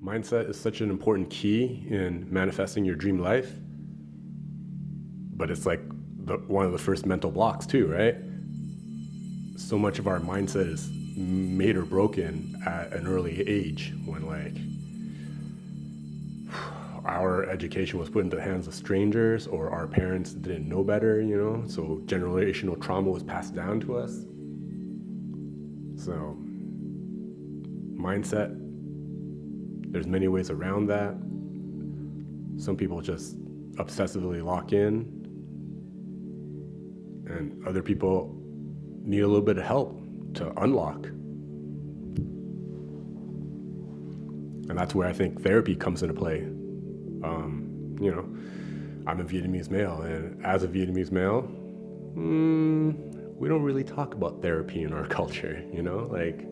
Mindset is such an important key in manifesting your dream life, but it's like one of the first mental blocks too, right? So much of our mindset is made or broken at an early age when like our education was put into the hands of strangers or our parents didn't know better, so generational trauma was passed down to us. So mindset, there's many ways around that. Some people just obsessively lock in, and other people need a little bit of help to unlock. And that's where I think therapy comes into play. I'm a Vietnamese male, and as a Vietnamese male, we don't really talk about therapy in our culture, like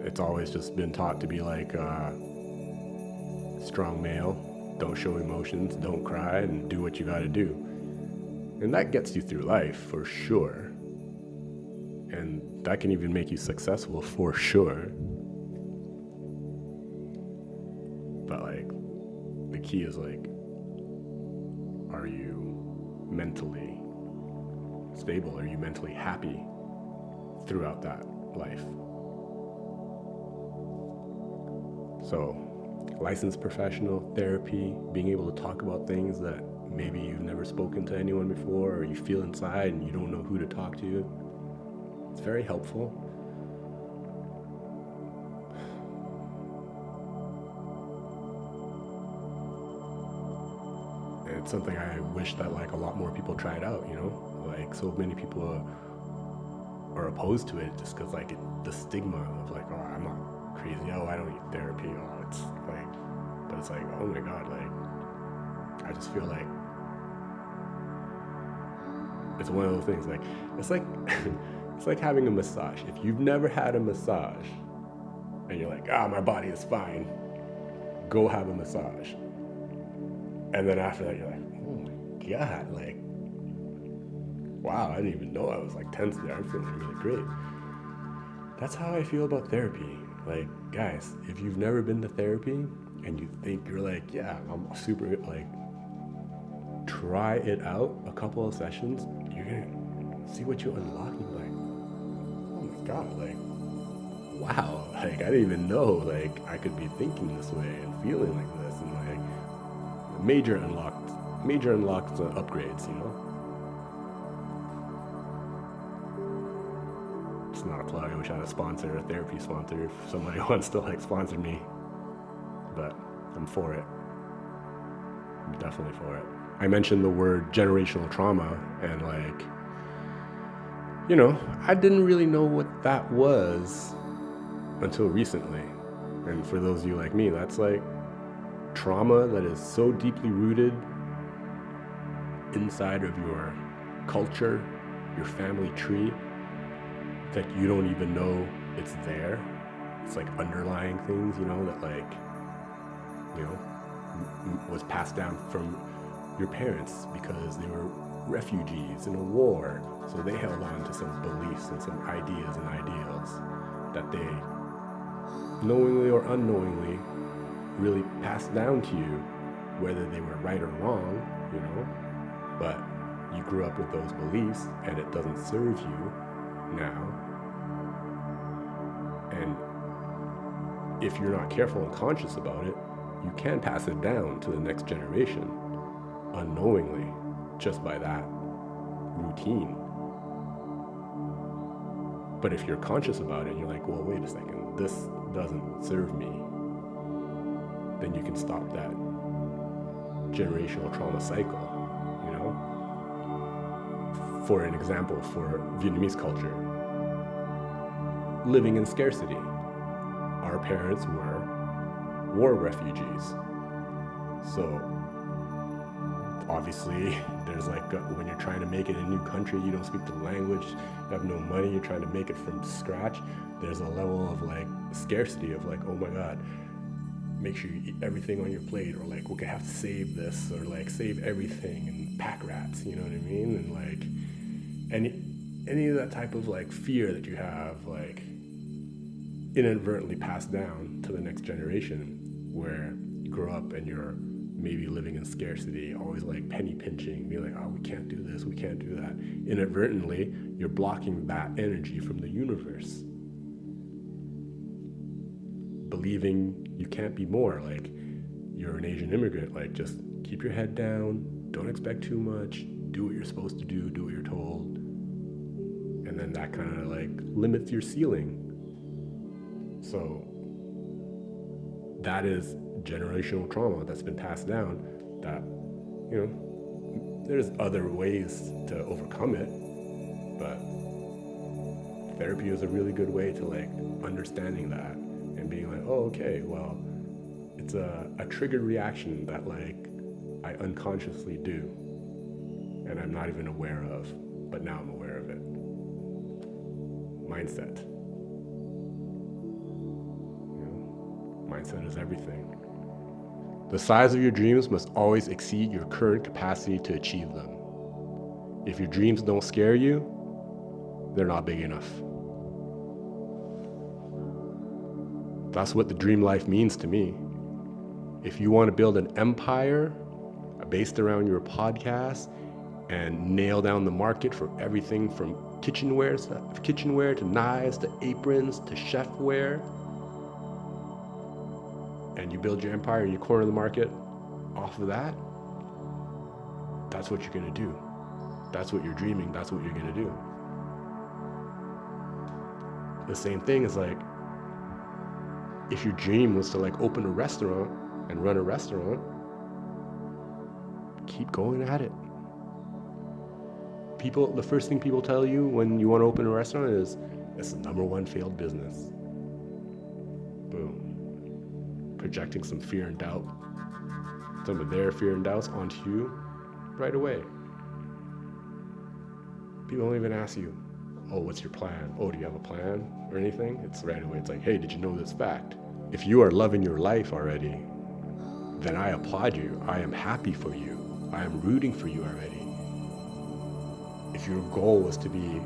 it's always just been taught to be like strong male, don't show emotions, don't cry, and do what you gotta do. And that gets you through life for sure. And that can even make you successful for sure. But like, the key is like, are you mentally stable? Are you mentally happy throughout that life? So, licensed professional therapy, being able to talk about things that maybe you've never spoken to anyone before, or you feel inside and you don't know who to talk to, it's very helpful. And it's something I wish that like a lot more people tried out, like so many people are opposed to it just because like the stigma of like, oh, I'm not crazy, oh, I don't need therapy, oh, it's like, but it's like, oh my god, like I just feel like it's one of those things, like it's like it's like having a massage. If you've never had a massage and you're like, my body is fine, go have a massage. And then after that you're like, oh my god, like wow, I didn't even know I was like tense there, I'm feeling really great. That's how I feel about therapy. Like, guys, if you've never been to therapy and you think you're like, yeah, I'm super, like, try it out a couple of sessions, you're gonna see what you unlock and be like, oh my god, like, wow, like, I didn't even know, like, I could be thinking this way and feeling like this, and like, major unlocked upgrades, It's not a plug. I wish I had a therapy sponsor, if somebody wants to like sponsor me. But I'm for it. I'm definitely for it. I mentioned the word generational trauma, and like, I didn't really know what that was until recently. And for those of you like me, that's like trauma that is so deeply rooted inside of your culture, your family tree, that you don't even know it's there. It's like underlying things, that like, was passed down from your parents because they were refugees in a war. So they held on to some beliefs and some ideas and ideals that they, knowingly or unknowingly, really passed down to you, whether they were right or wrong, but you grew up with those beliefs and it doesn't serve you now. And if you're not careful and conscious about it, you can pass it down to the next generation unknowingly, just by that routine. But if you're conscious about it and you're like, well, wait a second, this doesn't serve me, then you can stop that generational trauma cycle, For an example, for Vietnamese culture, living in scarcity. Our parents were war refugees. So obviously there's like, when you're trying to make it in a new country, you don't speak the language, you have no money, you're trying to make it from scratch, there's a level of like scarcity of like, oh my god, make sure you eat everything on your plate, or like, we're gonna have to save this, or like save everything, and pack rats, you know what I mean? And like any of that type of like fear that you have, like inadvertently passed down to the next generation, where you grow up and you're maybe living in scarcity, always like penny pinching, being like, oh, we can't do this, we can't do that. Inadvertently, you're blocking that energy from the universe. Believing you can't be more, like you're an Asian immigrant, like just keep your head down, don't expect too much, do what you're supposed to do what you're told. And then that kind of like limits your ceiling. So that is generational trauma that's been passed down, that, you know, there's other ways to overcome it, but therapy is a really good way to like understanding that and being like, oh, okay, well, it's a triggered reaction that like I unconsciously do and I'm not even aware of, but now I'm aware of it. Mindset. Mindset is everything. The size of your dreams must always exceed your current capacity to achieve them. If your dreams don't scare you, they're not big enough. That's what the dream life means to me. If you want to build an empire based around your podcast and nail down the market for everything from kitchenware to knives to aprons to chefware, and you build your empire and you corner the market off of that, that's what you're gonna do. That's what you're dreaming, that's what you're gonna do. The same thing is like, if your dream was to like open a restaurant and run a restaurant, keep going at it. The first thing people tell you when you want to open a restaurant is, it's the #1 failed business. Boom. Projecting some fear and doubt, some of their fear and doubts onto you right away. People don't even ask you, oh, what's your plan? Oh, do you have a plan or anything? It's right away. It's like, hey, did you know this fact? If you are loving your life already, then I applaud you. I am happy for you. I am rooting for you already. If your goal was to be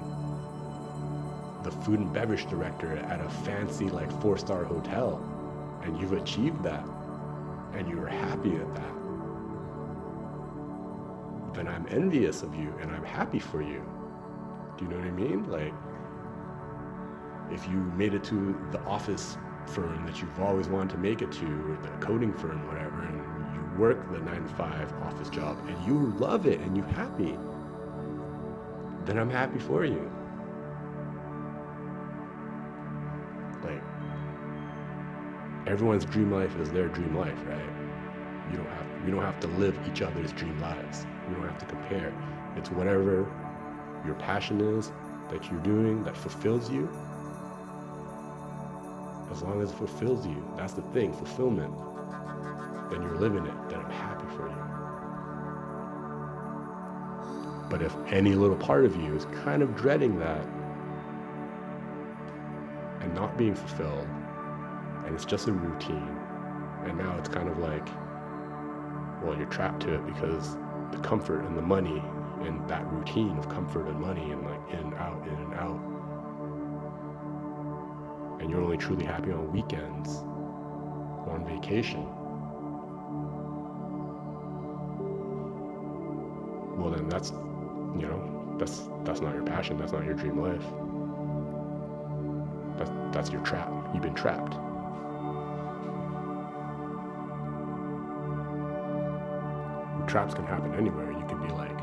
the food and beverage director at a fancy like 4-star hotel, and you've achieved that, and you're happy at that, then I'm envious of you and I'm happy for you. Do you know what I mean? Like, if you made it to the office firm that you've always wanted to make it to, or the coding firm, whatever, and you work the 9-to-5 office job and you love it and you're happy, then I'm happy for you. Like, everyone's dream life is their dream life, right? We don't have to live each other's dream lives. We don't have to compare. It's whatever your passion is that you're doing that fulfills you. As long as it fulfills you, that's the thing, fulfillment. Then you're living it, then I'm happy for you. But if any little part of you is kind of dreading that and not being fulfilled, and it's just a routine, and now it's kind of like, well, you're trapped to it because the comfort and the money and that routine of comfort and money and like in and out, and you're only truly happy on weekends, on vacation, well then that's not your passion, that's not your dream life. That's your trap. You've been trapped. Traps can happen anywhere. You can be like,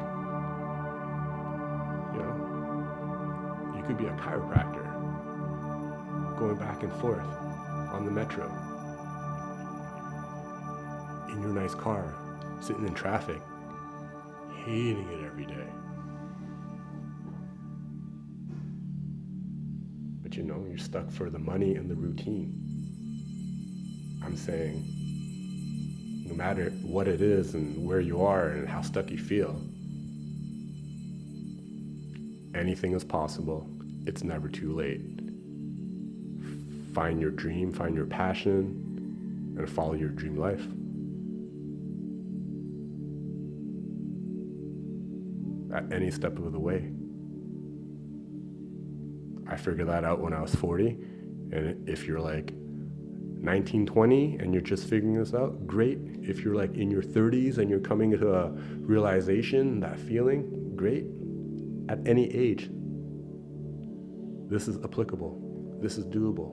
you could be a chiropractor going back and forth on the metro in your nice car, sitting in traffic, hating it every day. But you're stuck for the money and the routine. I'm saying, no matter what it is and where you are and how stuck you feel, anything is possible. It's never too late. Find your dream, find your passion, and follow your dream life. At any step of the way. I figured that out when I was 40, And if you're like 19, 20 and you're just figuring this out, great. If you're like in your 30s and you're coming to a realization, that feeling, great. At any age, this is applicable. This is doable.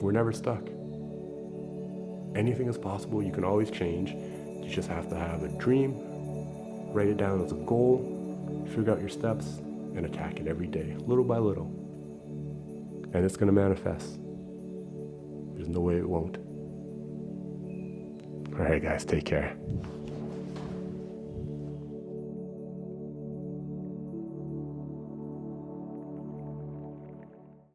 We're never stuck. Anything is possible. You can always change. You just have to have a dream, write it down as a goal, figure out your steps, and attack it every day, little by little. And it's going to manifest. There's no way it won't. All right, guys, take care.